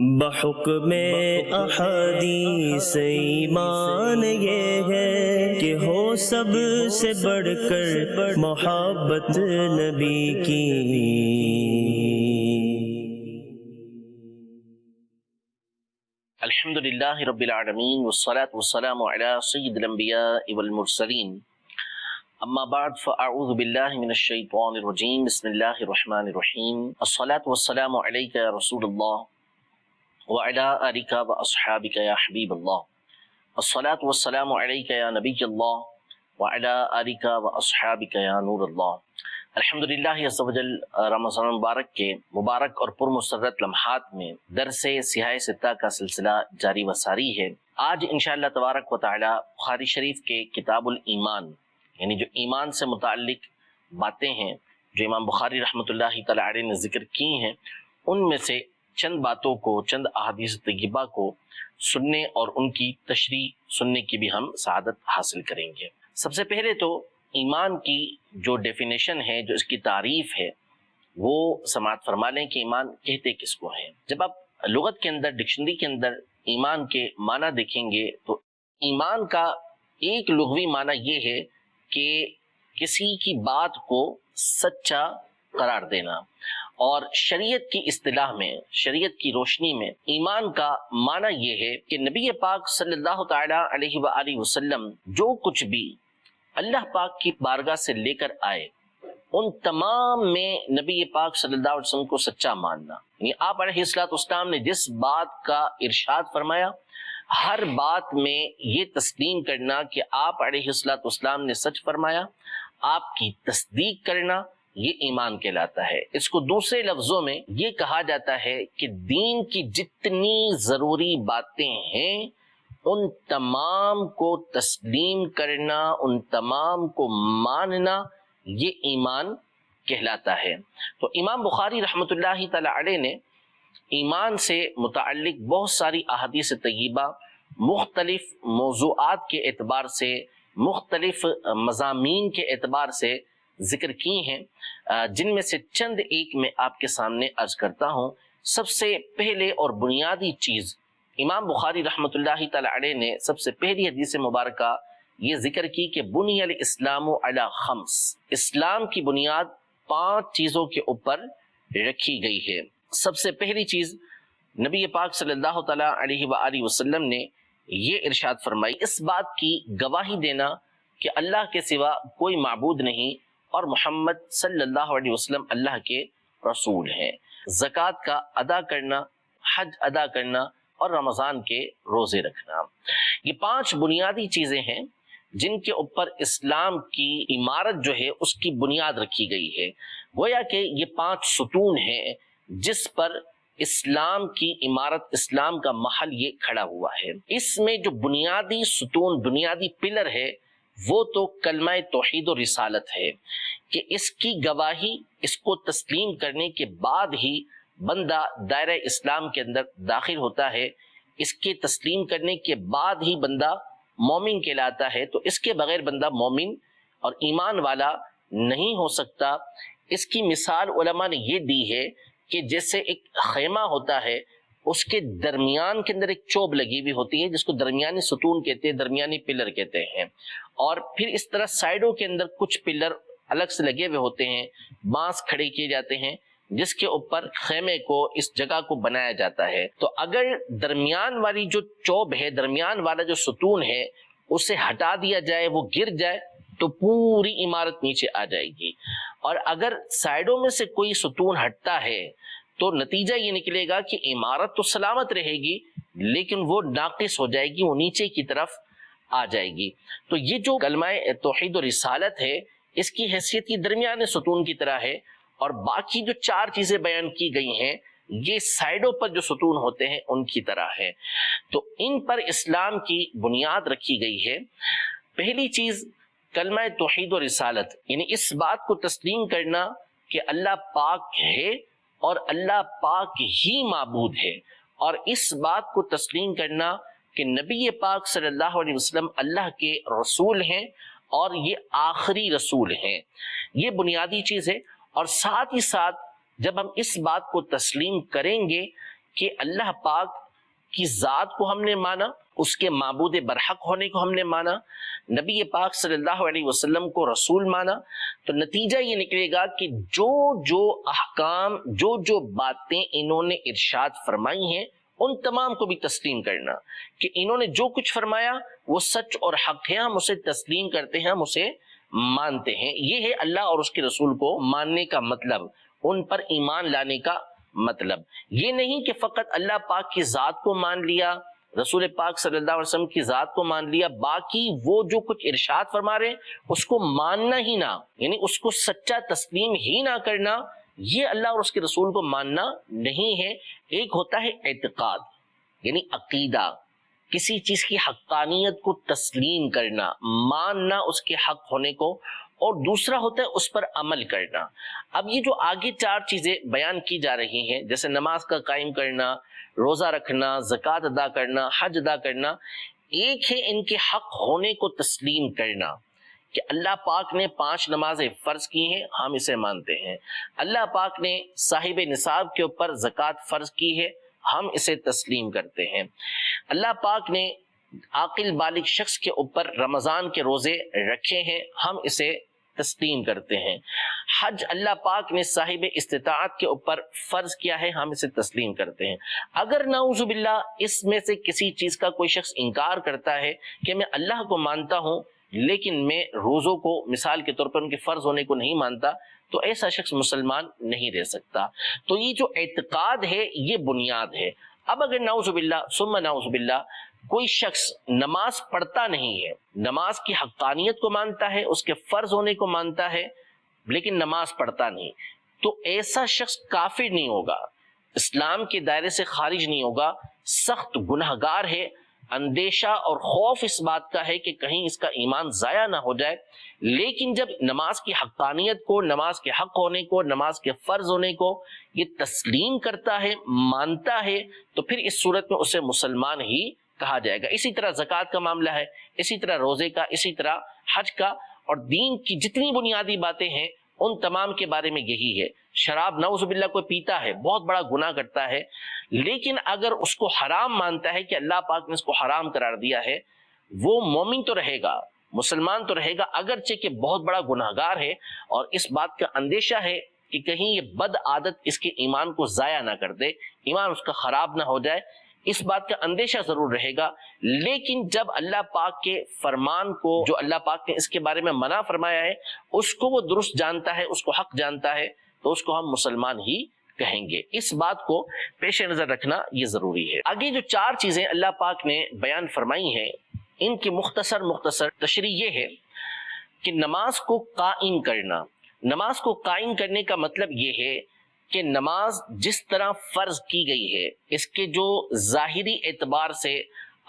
بحکم احادیث ایمان یہ ہے کہ ہو سب سے بڑھ کر محبت نبی کی۔ الحمدللہ رب العالمین والصلاة والسلام علی سید الانبیاء والمرسلین، اما بعد فاعوذ باللہ من الشیطان الرجیم، بسم اللہ الرحمن الرحیم۔ الصلاة والسلام علیک یا رسول اللہ وعلی آلک واصحابک یا حبیب اللہ، الصلاة والسلام علیک یا نبی اللہ وعلی آلک واصحابک یا نور اللہ۔ الحمدللہ عز و جل رمضان مبارک کے مبارک اور پرمسرت لمحات میں درس سیاہ ستہ کا سلسلہ جاری و ساری ہے۔ آج انشاءاللہ تبارک و تعالی بخاری شریف کے کتاب الایمان، یعنی جو ایمان سے متعلق باتیں ہیں جو امام بخاری رحمۃ اللہ تعالی علیہ نے ذکر کی ہیں، ان میں سے چند باتوں کو، چند احادیث طیبہ کو سننے اور ان کی تشریح سننے کی بھی ہم سعادت حاصل کریں گے۔ سب سے پہلے تو ایمان کی جو ڈیفینیشن ہے، جو اس کی تعریف ہے، وہ سماعت فرما لیں کہ ایمان کہتے کس کو ہیں۔ جب آپ لغت کے اندر، ڈکشنری کے اندر ایمان کے معنی دیکھیں گے تو ایمان کا ایک لغوی معنی یہ ہے کہ کسی کی بات کو سچا قرار دینا، اور شریعت کی اصطلاح میں، شریعت کی روشنی میں ایمان کا معنی یہ ہے کہ نبی پاک صلی اللہ تعالی علیہ وآلہ وسلم جو کچھ بھی اللہ پاک کی بارگاہ سے لے کر آئے، ان تمام میں نبی پاک صلی اللہ علیہ وسلم کو سچا ماننا، یعنی آپ علیہ السلام نے جس بات کا ارشاد فرمایا، ہر بات میں یہ تسلیم کرنا کہ آپ علیہ السلام نے سچ فرمایا، آپ کی تصدیق کرنا، یہ ایمان کہلاتا ہے۔ اس کو دوسرے لفظوں میں یہ کہا جاتا ہے کہ دین کی جتنی ضروری باتیں ہیں ان تمام کو تسلیم کرنا، ان تمام کو ماننا، یہ ایمان کہلاتا ہے۔ تو امام بخاری رحمۃ اللہ تعالی علیہ نے ایمان سے متعلق بہت ساری احادیث طیبہ مختلف موضوعات کے اعتبار سے، مختلف مضامین کے اعتبار سے ذکر کی ہیں، جن میں سے چند ایک میں آپ کے سامنے عرض کرتا ہوں۔ سب سے پہلے اور بنیادی چیز امام بخاری رحمۃ اللہ تعالی علیہ نے سب سے پہلی حدیث مبارکہ یہ ذکر کی کہ بنی الاسلام علی خمس، اسلام کی بنیاد 5 چیزوں کے اوپر رکھی گئی ہے۔ سب سے پہلی چیز نبی پاک صلی اللہ تعالی علیہ وآلہ وسلم نے یہ ارشاد فرمائی، اس بات کی گواہی دینا کہ اللہ کے سوا کوئی معبود نہیں اور محمد صلی اللہ علیہ وسلم اللہ کے رسول ہیں، زکوٰۃ کا ادا کرنا، حج ادا کرنا اور رمضان کے روزے رکھنا۔ یہ 5 بنیادی چیزیں ہیں جن کے اوپر اسلام کی عمارت جو ہے اس کی بنیاد رکھی گئی ہے۔ گویا کہ یہ 5 ستون ہیں جس پر اسلام کی عمارت، اسلام کا محل یہ کھڑا ہوا ہے۔ اس میں جو بنیادی ستون، بنیادی پلر ہے، وہ تو کلمہ توحید و رسالت ہے کہ اس کی گواہی، اس کو تسلیم کرنے کے بعد ہی بندہ دائرہ اسلام کے اندر داخل ہوتا ہے، اس کے تسلیم کرنے کے بعد ہی بندہ مومن کہلاتا ہے۔ تو اس کے بغیر بندہ مومن اور ایمان والا نہیں ہو سکتا۔ اس کی مثال علماء نے یہ دی ہے کہ جیسے ایک خیمہ ہوتا ہے، اس کے درمیان کے اندر ایک چوب لگی ہوئی ہوتی ہے جس کو درمیانی ستون کہتے ہیں، درمیانی پلر کہتے ہیں، اور پھر اس طرح سائیڈوں کے اندر کچھ پلر الگ سے لگے ہوئے ہوتے ہیں، بانس کھڑے کیے جاتے ہیں جس کے اوپر خیمے کو، اس جگہ کو بنایا جاتا ہے۔ تو اگر درمیان والی جو چوب ہے، درمیان والا جو ستون ہے، اسے ہٹا دیا جائے، وہ گر جائے تو پوری عمارت نیچے آ جائے گی، اور اگر سائیڈوں میں سے کوئی ستون ہٹتا ہے تو نتیجہ یہ نکلے گا کہ عمارت تو سلامت رہے گی لیکن وہ ناقص ہو جائے گی، وہ نیچے کی طرف آ جائے گی۔ تو یہ جو کلمہ توحید و رسالت ہے، اس کی حیثیت یہ درمیان ستون کی طرح ہے، اور باقی جو 4 چیزیں بیان کی گئی ہیں یہ سائیڈوں پر جو ستون ہوتے ہیں ان کی طرح ہے۔ تو ان پر اسلام کی بنیاد رکھی گئی ہے۔ پہلی چیز کلمہ توحید و رسالت، یعنی اس بات کو تسلیم کرنا کہ اللہ پاک ہے اور اللہ پاک ہی معبود ہے، اور اس بات کو تسلیم کرنا کہ نبی پاک صلی اللہ علیہ وسلم اللہ کے رسول ہیں اور یہ آخری رسول ہیں۔ یہ بنیادی چیز ہے، اور ساتھ ہی ساتھ جب ہم اس بات کو تسلیم کریں گے کہ اللہ پاک کی ذات کو ہم نے مانا، اس کے معبود برحق ہونے کو ہم نے مانا، نبی پاک صلی اللہ علیہ وسلم کو رسول مانا، تو نتیجہ یہ نکلے گا کہ جو احکام، جو باتیں انہوں نے ارشاد فرمائی ہیں ان تمام کو بھی تسلیم کرنا، کہ انہوں نے جو کچھ فرمایا وہ سچ اور حق ہے، ہم اسے تسلیم کرتے ہیں، ہم اسے مانتے ہیں۔ یہ ہے اللہ اور اس کے رسول کو ماننے کا مطلب، ان پر ایمان لانے کا مطلب۔ یہ نہیں کہ فقط اللہ پاک کی ذات کو مان لیا، رسول پاک صلی اللہ علیہ وسلم کی ذات کو مان لیا، باقی وہ جو کچھ ارشاد فرما رہے اس کو ماننا ہی نہ، یعنی اس کو سچا تسلیم ہی نہ کرنا، یہ اللہ اور اس کے رسول کو ماننا نہیں ہے۔ ایک ہوتا ہے اعتقاد، یعنی عقیدہ، کسی چیز کی حقانیت کو تسلیم کرنا، ماننا اس کے حق ہونے کو، اور دوسرا ہوتا ہے اس پر عمل کرنا۔ اب یہ جو آگے چار چیزیں بیان کی جا رہی ہیں، جیسے نماز کا قائم کرنا، روزہ رکھنا، زکوٰۃ ادا کرنا، حج ادا کرنا، ایک ہے ان کے حق ہونے کو تسلیم کرنا، کہ اللہ پاک نے 5 نمازیں فرض کی ہیں، ہم اسے مانتے ہیں۔ اللہ پاک نے صاحب نصاب کے اوپر زکوٰۃ فرض کی ہے، ہم اسے تسلیم کرتے ہیں۔ اللہ پاک نے عاقل بالغ شخص کے اوپر رمضان کے روزے رکھے ہیں، ہم اسے تسلیم کرتے ہیں۔ حج اللہ پاک نے صاحب استطاعت کے اوپر فرض کیا ہے، ہم اسے تسلیم کرتے ہیں۔ اگر نعوذ باللہ اس میں سے کسی چیز کا کوئی شخص انکار کرتا ہے کہ میں اللہ کو مانتا ہوں لیکن میں روزوں کو مثال کے طور پر ان کے فرض ہونے کو نہیں مانتا، تو ایسا شخص مسلمان نہیں رہ سکتا۔ تو یہ جو اعتقاد ہے یہ بنیاد ہے۔ اب اگر نعوذ باللہ ثم نعوذ باللہ کوئی شخص نماز پڑھتا نہیں ہے، نماز کی حقانیت کو مانتا ہے، اس کے فرض ہونے کو مانتا ہے، لیکن نماز پڑھتا نہیں، تو ایسا شخص کافر نہیں ہوگا، اسلام کے دائرے سے خارج نہیں ہوگا، سخت گنہگار ہے۔ اندیشہ اور خوف اس بات کا ہے کہ کہیں اس کا ایمان ضائع نہ ہو جائے، لیکن جب نماز کی حقانیت کو، نماز کے حق ہونے کو، نماز کے فرض ہونے کو یہ تسلیم کرتا ہے، مانتا ہے، تو پھر اس صورت میں اسے مسلمان ہی کہا جائے گا۔ اسی طرح زکوٰۃ کا معاملہ ہے، اسی طرح روزے کا، اسی طرح حج کا، اور دین کی جتنی بنیادی باتیں ہیں ان تمام کے بارے میں یہی ہے۔ شراب نعوذ باللہ کوئی پیتا ہے، بہت بڑا گناہ کرتا ہے، لیکن اگر اس کو حرام مانتا ہے کہ اللہ پاک نے اس کو حرام قرار دیا ہے، وہ مومن تو رہے گا، مسلمان تو رہے گا، اگرچہ کہ بہت بڑا گناہگار ہے، اور اس بات کا اندیشہ ہے کہ کہیں یہ بد عادت اس کے ایمان کو ضائع نہ کر دے، ایمان اس کا خراب نہ ہو جائے، اس بات کا اندیشہ ضرور رہے گا۔ لیکن جب اللہ پاک کے فرمان کو، جو اللہ پاک نے اس کے بارے میں منع فرمایا ہے، اس کو وہ درست جانتا ہے، اس کو حق جانتا ہے، تو اس کو ہم مسلمان ہی کہیں گے۔ اس بات کو پیش نظر رکھنا یہ ضروری ہے۔ آگے جو 4 چیزیں اللہ پاک نے بیان فرمائی ہیں، ان کی مختصر تشریح یہ ہے کہ نماز کو قائم کرنا۔ نماز کو قائم کرنے کا مطلب یہ ہے کہ نماز جس طرح فرض کی گئی ہے، اس کے جو ظاہری اعتبار سے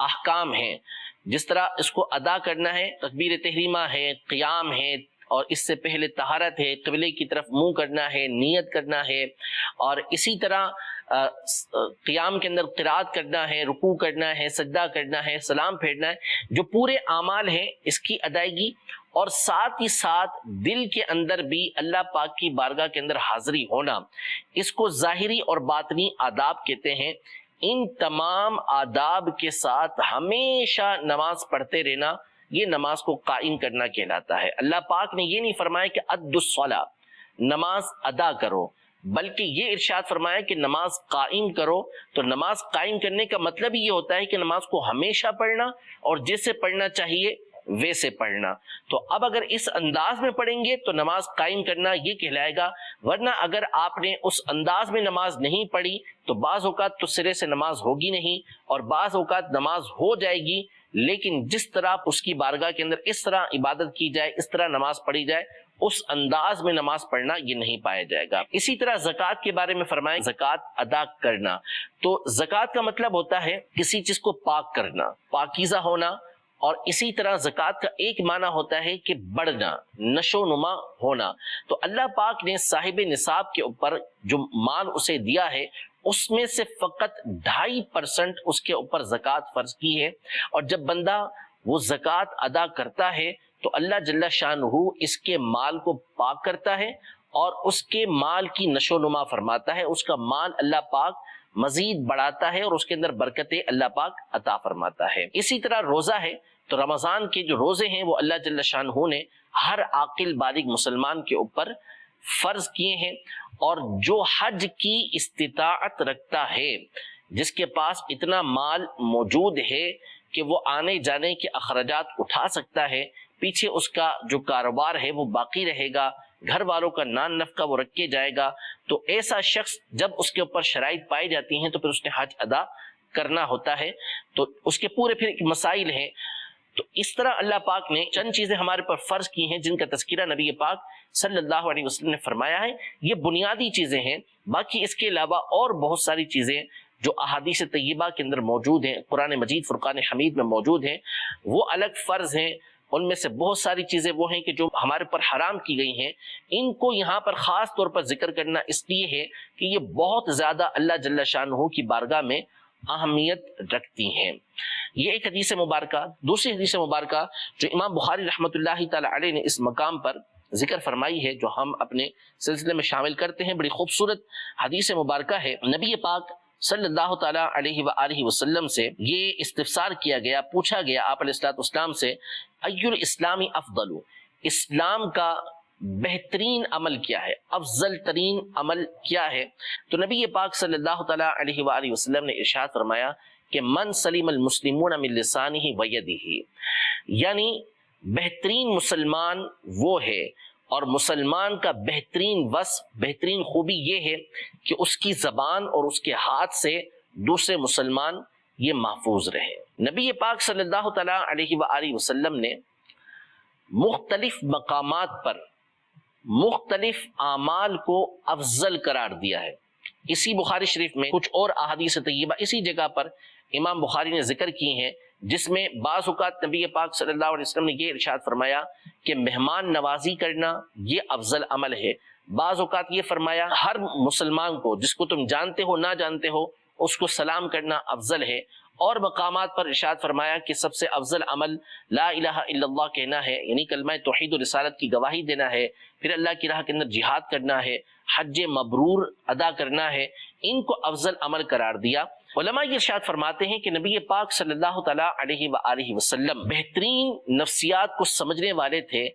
احکام ہیں، جس طرح اس کو ادا کرنا ہے، تکبیر تحریمہ ہے، قیام ہے، اور اس سے پہلے طہارت ہے، قبلے کی طرف منہ کرنا ہے، نیت کرنا ہے، اور اسی طرح قیام کے اندر قرات کرنا ہے، رکوع کرنا ہے، سجدہ کرنا ہے، سلام پھیرنا ہے، جو پورے اعمال ہیں اس کی ادائیگی، اور ساتھ ہی ساتھ دل کے اندر بھی اللہ پاک کی بارگاہ کے اندر حاضری ہونا، اس کو ظاہری اور باطنی آداب کہتے ہیں۔ ان تمام آداب کے ساتھ ہمیشہ نماز پڑھتے رہنا، یہ نماز کو قائم کرنا کہلاتا ہے۔ اللہ پاک نے یہ نہیں فرمایا کہ ادوا الصلاۃ، نماز ادا کرو، بلکہ یہ ارشاد فرمایا کہ نماز قائم کرو۔ تو نماز قائم کرنے کا مطلب یہ ہوتا ہے کہ نماز کو ہمیشہ پڑھنا، اور جیسے پڑھنا چاہیے ویسے پڑھنا۔ تو اب اگر اس انداز میں پڑھیں گے تو نماز قائم کرنا یہ کہلائے گا، ورنہ اگر آپ نے اس انداز میں نماز نہیں پڑھی تو بعض اوقات تو سرے سے نماز ہوگی نہیں، اور بعض اوقات نماز ہو جائے گی، لیکن جس طرح اس کی بارگاہ کے اندر اس طرح عبادت کی جائے، اس طرح نماز پڑھی جائے، اس انداز میں نماز پڑھنا یہ نہیں پایا جائے گا۔ اسی طرح زکوٰۃ کے بارے میں فرمائیں، زکوٰۃ ادا کرنا۔ تو زکوٰۃ کا مطلب ہوتا ہے کسی چیز کو پاک کرنا، پاکیزہ ہونا، اور اسی طرح زکوٰۃ کا ایک معنی ہوتا ہے کہ بڑھنا، نشو نما ہونا۔ تو اللہ پاک نے صاحب نصاب کے اوپر جو مال اسے دیا ہے، اس میں سے فقط 2.5% اس کے اوپر زکوٰۃ فرض کی ہے، اور جب بندہ وہ زکوٰۃ ادا کرتا ہے تو اللہ جل شانہ اس کے مال کو پاک کرتا ہے اور اس کے مال کی نشو نما فرماتا ہے۔ اس کا مال اللہ پاک مزید بڑھاتا ہے اور اس کے اندر برکتیں اللہ پاک عطا فرماتا ہے۔ اسی طرح روزہ ہے تو رمضان کے جو روزے ہیں وہ اللہ جل شانہ نے ہر عاقل بالغ مسلمان کے اوپر فرض کیے ہیں، اور جو حج کی استطاعت رکھتا ہے، جس کے پاس اتنا مال موجود ہے کہ وہ آنے جانے کے اخراجات اٹھا سکتا ہے، پیچھے اس کا جو کاروبار ہے وہ باقی رہے گا، گھر والوں کا نان نفقہ وہ رکھ کے جائے گا، تو ایسا شخص جب اس کے اوپر شرائط پائی جاتی ہیں تو پھر اس نے حج ادا کرنا ہوتا ہے۔ تو اس کے پورے پھر مسائل ہیں۔ تو اس طرح اللہ پاک نے چند چیزیں ہمارے پر فرض کی ہیں جن کا تذکرہ نبی پاک صلی اللہ علیہ وسلم نے فرمایا ہے۔ یہ بنیادی چیزیں ہیں، باقی اس کے علاوہ اور بہت ساری چیزیں جو احادیث طیبہ کے اندر موجود ہیں، قرآن مجید فرقان حمید میں موجود ہیں، وہ الگ فرض ہیں۔ ان میں سے بہت ساری چیزیں وہ ہیں کہ جو ہمارے پر حرام کی گئی ہیں، ان کو یہاں پر خاص طور پر ذکر کرنا اس لیے ہے کہ یہ بہت زیادہ اللہ جل شانہ کی بارگاہ میں اہمیت رکھتی ہیں۔ یہ ایک حدیث مبارکہ۔ دوسری حدیث مبارکہ جو امام بخاری رحمۃ اللہ تعالی علیہ نے اس مقام پر ذکر فرمائی ہے، جو ہم اپنے سلسلے میں شامل کرتے ہیں، بڑی خوبصورت حدیث مبارکہ ہے۔ نبی پاک صلی اللہ تعالیٰ علیہ وآلہ وسلم سے یہ استفسار کیا گیا، پوچھا گیا آپ علیہ السلام سے، ای الاسلام افضل، اسلام کا بہترین عمل کیا ہے، افضل ترین عمل کیا ہے؟ تو نبی پاک صلی اللہ تعالیٰ علیہ وآلہ وسلم نے ارشاد فرمایا کہ من سلم المسلمون من لسانہ ویدہ، یعنی بہترین مسلمان وہ ہے، اور مسلمان کا بہترین وصف، بہترین خوبی یہ ہے کہ اس کی زبان اور اس کے ہاتھ سے دوسرے مسلمان یہ محفوظ رہے۔ نبی پاک صلی اللہ تعالیٰ علیہ وآلہ وسلم نے مختلف مقامات پر مختلف اعمال کو افضل قرار دیا ہے۔ اسی بخاری شریف میں کچھ اور احادیث طیبہ اسی جگہ پر امام بخاری نے ذکر کی ہیں، جس میں بعض اوقات نبی پاک صلی اللہ علیہ وسلم نے یہ ارشاد فرمایا کہ مہمان نوازی کرنا یہ افضل عمل ہے۔ بعض اوقات یہ فرمایا ہر مسلمان کو، جس کو تم جانتے ہو نہ جانتے ہو، اس کو سلام کرنا افضل ہے۔ اور مقامات پر ارشاد فرمایا کہ سب سے افضل عمل لا الہ الا اللہ کہنا ہے، یعنی کلمہ توحید و رسالت کی گواہی دینا ہے، پھر اللہ کی راہ کے اندر جہاد کرنا ہے، حج مبرور ادا کرنا ہے، ان کو افضل عمل قرار دیا۔ علماء یہ ارشاد فرماتے ہیں کہ نبی پاک صلی اللہ تعالیٰ علیہ وآلہ وسلم بہترین نفسیات کو سمجھنے والے تھے،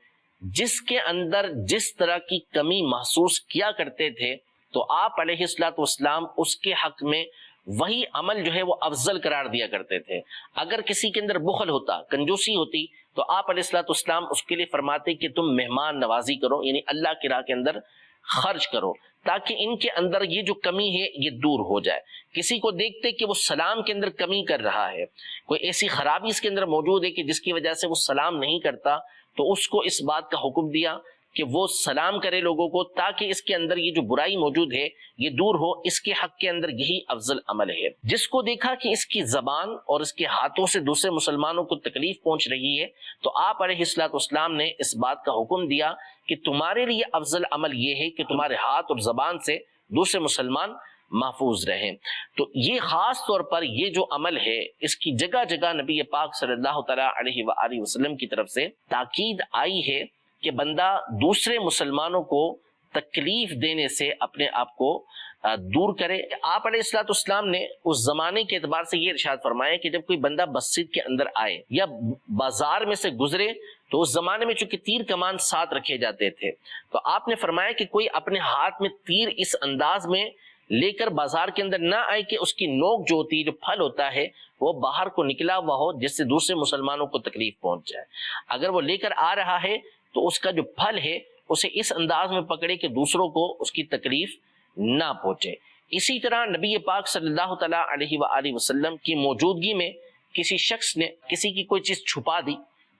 جس کے اندر جس طرح کی کمی محسوس کیا کرتے تھے تو آپ علیہ السلام اس کے حق میں وہی عمل جو ہے وہ افضل قرار دیا کرتے تھے۔ اگر کسی کے اندر بخل ہوتا، کنجوسی ہوتی، تو آپ علیہ السلام اس کے لیے فرماتے کہ تم مہمان نوازی کرو، یعنی اللہ کی راہ کے اندر خرچ کرو، تاکہ ان کے اندر یہ جو کمی ہے یہ دور ہو جائے۔ کسی کو دیکھتے کہ وہ سلام کے اندر کمی کر رہا ہے، کوئی ایسی خرابی اس کے اندر موجود ہے کہ جس کی وجہ سے وہ سلام نہیں کرتا، تو اس کو اس بات کا حکم دیا کہ وہ سلام کرے لوگوں کو، تاکہ اس کے اندر یہ جو برائی موجود ہے یہ دور ہو۔ اس کے حق کے اندر یہی افضل عمل ہے۔ جس کو دیکھا کہ اس کی زبان اور اس کے ہاتھوں سے دوسرے مسلمانوں کو تکلیف پہنچ رہی ہے، تو آپ علیہ السلام نے اس بات کا حکم دیا کہ تمہارے لیے افضل عمل یہ ہے کہ تمہارے ہاتھ اور زبان سے دوسرے مسلمان محفوظ رہیں۔ تو یہ خاص طور پر یہ جو عمل ہے، اس کی جگہ جگہ نبی پاک صلی اللہ تعالیٰ علیہ وآلہ وسلم کی طرف سے تاکید آئی ہے کہ بندہ دوسرے مسلمانوں کو تکلیف دینے سے اپنے آپ کو دور کرے۔ آپ علیہ السلام نے اس زمانے کے اعتبار سے یہ ارشاد فرمایا کہ جب کوئی بندہ مسجد کے اندر آئے یا بازار میں سے گزرے، تو اس زمانے میں چونکہ تیر کمان ساتھ رکھے جاتے تھے، تو آپ نے فرمایا کہ کوئی اپنے ہاتھ میں تیر اس انداز میں لے کر بازار کے اندر نہ آئے کہ اس کی نوک جو ہوتی ہے، جو پھل ہوتا ہے، وہ باہر کو نکلا ہوا ہو، جس سے دوسرے مسلمانوں کو تکلیف پہنچ جائے۔ اگر وہ لے کر آ رہا ہے تو اس کا جو پھل ہے اسے اس انداز میں پکڑے کہ دوسروں کو اس کی تکلیف نہ پہنچے۔ اسی طرح نبی پاک صلی اللہ تعالیٰ علیہ وآلہ وسلم کی موجودگی میں کسی شخص نے کسی کی کوئی چیز چھپا دی،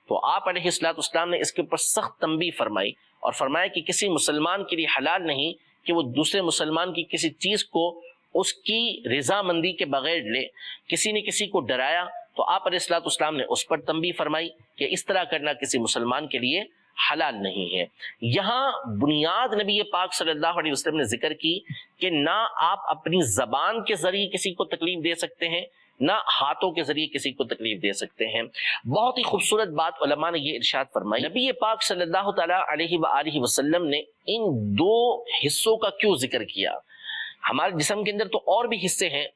تو آپ علیہ السلام نے اس کے اوپر سخت تنبیہ فرمائی اور فرمایا کہ کسی مسلمان کے لیے حلال نہیں کہ وہ دوسرے مسلمان کی کسی چیز کو اس کی رضامندی کے بغیر لے۔ کسی نے کسی کو ڈرایا تو آپ علیہ السلام نے اس پر تنبیہ فرمائی کہ اس طرح کرنا کسی مسلمان کے لیے حلال نہیں ہے۔ یہاں بنیاد نبی پاک صلی اللہ علیہ وسلم نے ذکر کی کہ نہ آپ اپنی زبان کے ذریعے کسی کو تکلیف دے سکتے ہیں، نہ ہاتھوں کے ذریعے کسی کو تکلیف دے سکتے ہیں۔ بہت ہی خوبصورت بات علماء نے یہ ارشاد فرمائی، نبی پاک صلی اللہ تعالیٰ علیہ وآلہ وسلم نے ان دو حصوں کا کیوں ذکر کیا؟ ہمارے جسم کے اندر تو اور بھی حصے ہیں،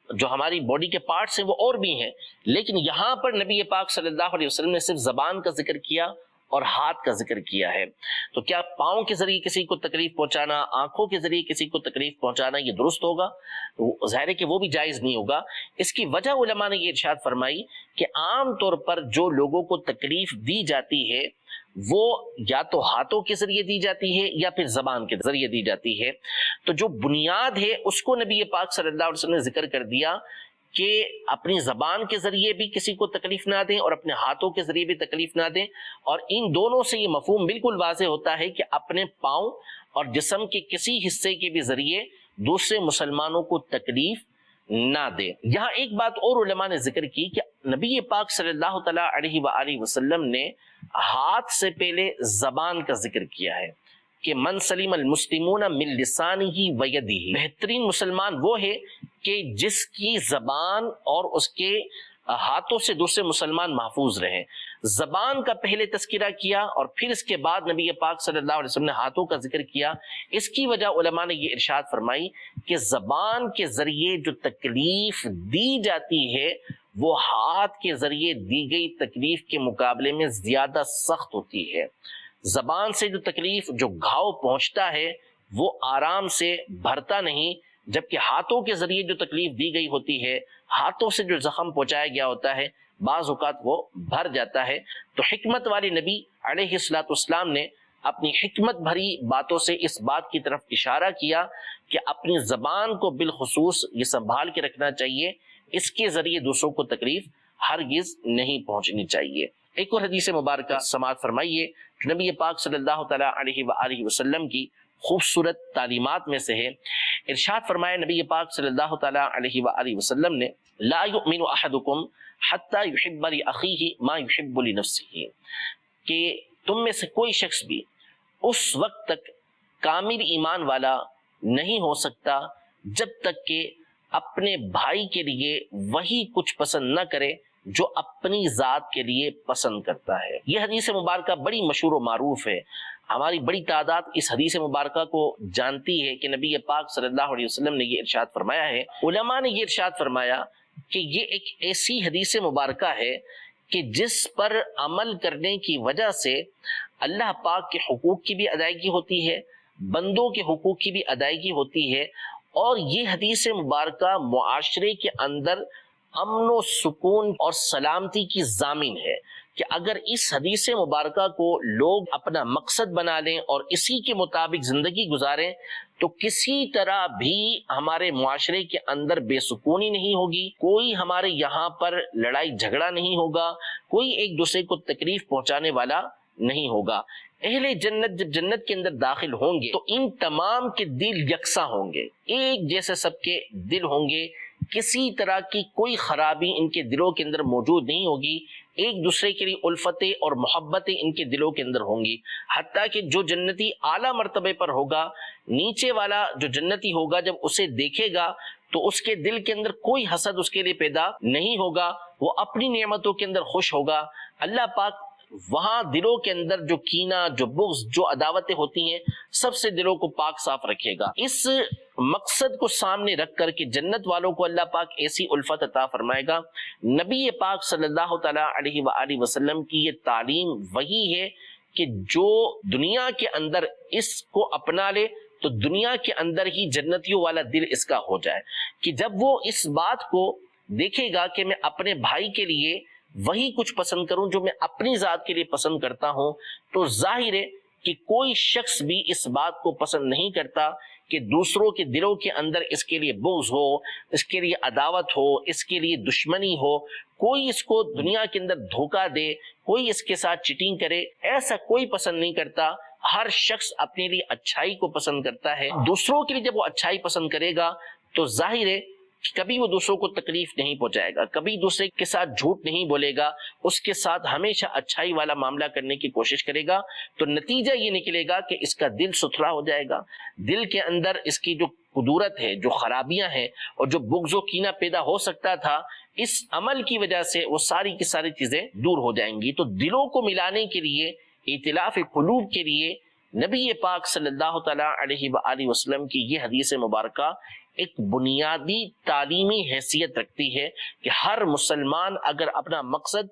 جو ہماری باڈی کے پارٹس ہیں وہ اور بھی ہیں، لیکن یہاں پر نبی پاک صلی اللہ علیہ وسلم نے صرف زبان کا ذکر کیا اور ہاتھ کا ذکر کیا ہے۔ تو کیا پاؤں کے ذریعے کسی کو تکلیف پہنچانا، آنکھوں کے ذریعے کسی کو تکلیف پہنچانا یہ درست ہوگا؟ ظاہر ہے کہ وہ بھی جائز نہیں ہوگا۔ اس کی وجہ علماء نے یہ ارشاد فرمائی کہ عام طور پر جو لوگوں کو تکلیف دی جاتی ہے وہ یا تو ہاتھوں کے ذریعے دی جاتی ہے یا پھر زبان کے ذریعے دی جاتی ہے۔ تو جو بنیاد ہے اس کو نبی پاک صلی اللہ علیہ وسلم نے ذکر کر دیا کہ اپنی زبان کے ذریعے بھی کسی کو تکلیف نہ دیں اور اپنے ہاتھوں کے ذریعے بھی تکلیف نہ دیں، اور ان دونوں سے یہ مفہوم بالکل واضح ہوتا ہے کہ اپنے پاؤں اور جسم کے کسی حصے کے بھی ذریعے دوسرے مسلمانوں کو تکلیف نہ دے۔ یہاں ایک بات اور علماء نے ذکر کی کہ نبی پاک صلی اللہ تعالی علیہ وآلہ وسلم نے ہاتھ سے پہلے زبان کا ذکر کیا ہے کہ من سلیم المسلمون من لسانہ و یدہ، بہترین مسلمان وہ ہے کہ جس کی زبان اور اس کے ہاتھوں سے دوسرے مسلمان محفوظ رہیں۔ زبان کا پہلے تذکرہ کیا اور پھر اس کے بعد نبی پاک صلی اللہ علیہ وسلم نے ہاتھوں کا ذکر کیا۔ اس کی وجہ علماء نے یہ ارشاد فرمائی کہ زبان کے ذریعے جو تکلیف دی جاتی ہے وہ ہاتھ کے ذریعے دی گئی تکلیف کے مقابلے میں زیادہ سخت ہوتی ہے۔ زبان سے جو تکلیف، جو گھاؤ پہنچتا ہے وہ آرام سے بھرتا نہیں، جبکہ ہاتھوں کے ذریعے جو تکلیف دی گئی ہوتی ہے، ہاتھوں سے جو زخم پہنچایا گیا ہوتا ہے، بعض اوقات وہ بھر جاتا ہے۔ تو حکمت والے نبی علیہ السلام نے اپنی حکمت بھری باتوں سے اس بات کی طرف اشارہ کیا کہ اپنی زبان کو بالخصوص یہ سنبھال کے رکھنا چاہیے، اس کے ذریعے دوسروں کو تکلیف ہرگز نہیں پہنچنی چاہیے۔ ایک اور حدیث مبارکہ سماعت فرمائیے جو نبی پاک صلی اللہ تعالی علیہ وآلہ وسلم کی خوبصورت تعلیمات میں سے ہے۔ ارشاد فرمایا نبی پاک صلی اللہ تعالی علیہ وآلہ وسلم نے، لا یؤمن احدکم حتی یحب لأخیہ ما یحب لنفسہ، کہ تم میں سے کوئی شخص بھی اس وقت تک کامل ایمان والا نہیں ہو سکتا جب تک کہ اپنے بھائی کے لیے وہی کچھ پسند نہ کرے جو اپنی ذات کے لیے پسند کرتا ہے۔ یہ حدیث مبارکہ بڑی مشہور و معروف ہے، ہماری بڑی تعداد اس حدیث مبارکہ کو جانتی ہے کہ نبی پاک صلی اللہ علیہ وسلم نے یہ ارشاد فرمایا ہے۔ علماء نے یہ ارشاد فرمایا کہ یہ ایک ایسی حدیث مبارکہ ہے کہ جس پر عمل کرنے کی وجہ سے اللہ پاک کے حقوق کی بھی ادائیگی ہوتی ہے، بندوں کے حقوق کی بھی ادائیگی ہوتی ہے، اور یہ حدیث مبارکہ معاشرے کے اندر امن و سکون اور سلامتی کی ضامن ہے کہ اگر اس حدیث مبارکہ کو لوگ اپنا مقصد بنا لیں اور اسی کے مطابق زندگی گزاریں تو کسی طرح بھی ہمارے معاشرے کے اندر بے سکونی نہیں ہوگی، کوئی ہمارے یہاں پر لڑائی جھگڑا نہیں ہوگا، کوئی ایک دوسرے کو تکلیف پہنچانے والا نہیں ہوگا۔ اہل جنت جب جنت کے اندر داخل ہوں گے تو ان تمام کے دل یکساں ہوں گے، ایک جیسے سب کے دل ہوں گے، کسی طرح کی کوئی خرابی ان کے دلوں کے اندر موجود نہیں ہوگی، ایک دوسرے کے لیے الفتیں اور محبتیں ان کے دلوں کے اندر ہوں گی، حتیٰ کہ جو جنتی اعلیٰ مرتبے پر ہوگا، نیچے والا جو جنتی ہوگا جب اسے دیکھے گا تو اس کے دل کے اندر کوئی حسد اس کے لیے پیدا نہیں ہوگا، وہ اپنی نعمتوں کے اندر خوش ہوگا۔ اللہ پاک وہاں دلوں کے اندر جو کینہ، جو بغض، جو عداوتیں ہوتی ہیں، سب سے دلوں کو پاک صاف رکھے گا۔ اس مقصد کو سامنے رکھ کر کہ جنت والوں کو اللہ پاک ایسی الفت عطا فرمائے گا، نبی پاک صلی اللہ تعالی علیہ وآلہ وسلم کی یہ تعلیم وہی ہے کہ جو دنیا کے اندر اس کو اپنا لے تو دنیا کے اندر ہی جنتیوں والا دل اس کا ہو جائے، کہ جب وہ اس بات کو دیکھے گا کہ میں اپنے بھائی کے لیے وہی کچھ پسند کروں جو میں اپنی ذات کے لیے پسند کرتا ہوں، تو ظاہر ہے کہ کوئی شخص بھی اس بات کو پسند نہیں کرتا کہ دوسروں کے دلوں کے اندر اس کے لیے بغض ہو، اس کے لیے عداوت ہو، اس کے لیے دشمنی ہو، کوئی اس کو دنیا کے اندر دھوکہ دے، کوئی اس کے ساتھ چیٹنگ کرے، ایسا کوئی پسند نہیں کرتا۔ ہر شخص اپنے لیے اچھائی کو پسند کرتا ہے، دوسروں کے لیے جب وہ اچھائی پسند کرے گا تو ظاہر ہے کبھی وہ دوسروں کو تکلیف نہیں پہنچائے گا، کبھی دوسرے کے ساتھ جھوٹ نہیں بولے گا، اس کے ساتھ ہمیشہ اچھائی والا معاملہ کرنے کی کوشش کرے گا، تو نتیجہ یہ نکلے گا کہ اس کا دل ستھرا ہو جائے گا، دل کے اندر اس کی جو قدورت ہے، جو خرابیاں ہیں اور جو بغض و کینہ پیدا ہو سکتا تھا، اس عمل کی وجہ سے وہ ساری کی ساری چیزیں دور ہو جائیں گی۔ تو دلوں کو ملانے کے لیے، ائتلاف قلوب کے لیے نبی پاک صلی اللہ تعالی علیہ وآلہ وسلم کی یہ حدیث مبارکہ ایک بنیادی تعلیمی حیثیت رکھتی ہے کہ ہر مسلمان اگر اپنا مقصد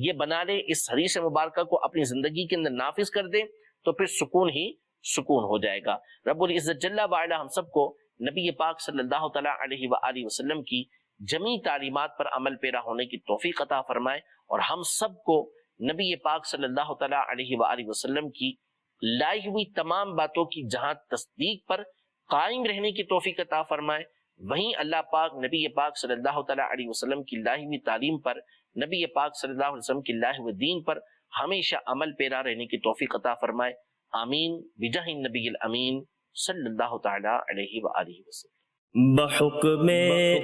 یہ بنا لے، اس حدیث مبارکہ کو اپنی زندگی کے اندر نافذ کر دے، تو پھر سکون ہی سکون ہو جائے گا۔ رب العزت جل وعلا ہم سب کو نبی پاک صلی اللہ تعالیٰ علیہ وآلہ وسلم کی جمیع تعلیمات پر عمل پیرا ہونے کی توفیق عطا فرمائے، اور ہم سب کو نبی پاک صلی اللہ تعالیٰ علیہ وآلہ وسلم کی لائی ہوئی تمام باتوں کی جہاں تصدیق پر قائم رہنے کی توفیق عطا فرمائے، وہیں اللہ پاک نبی پاک صلی اللہ تعالیٰ علیہ وسلم کی لائی ہوئی تعلیم پر، نبی پاک صلی اللہ علیہ وسلم کی لائے ہوئے دین پر ہمیشہ عمل پیرا رہنے کی توفیق عطا فرمائے، آمین بجاہ النبی الامین صلی اللہ تعالیٰ علیہ وآلہ وسلم۔ بحکم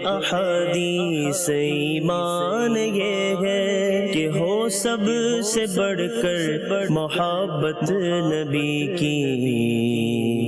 احادیث ایمان یہ ہے کہ ہو سب سے بڑھ کر محبت نبی کی۔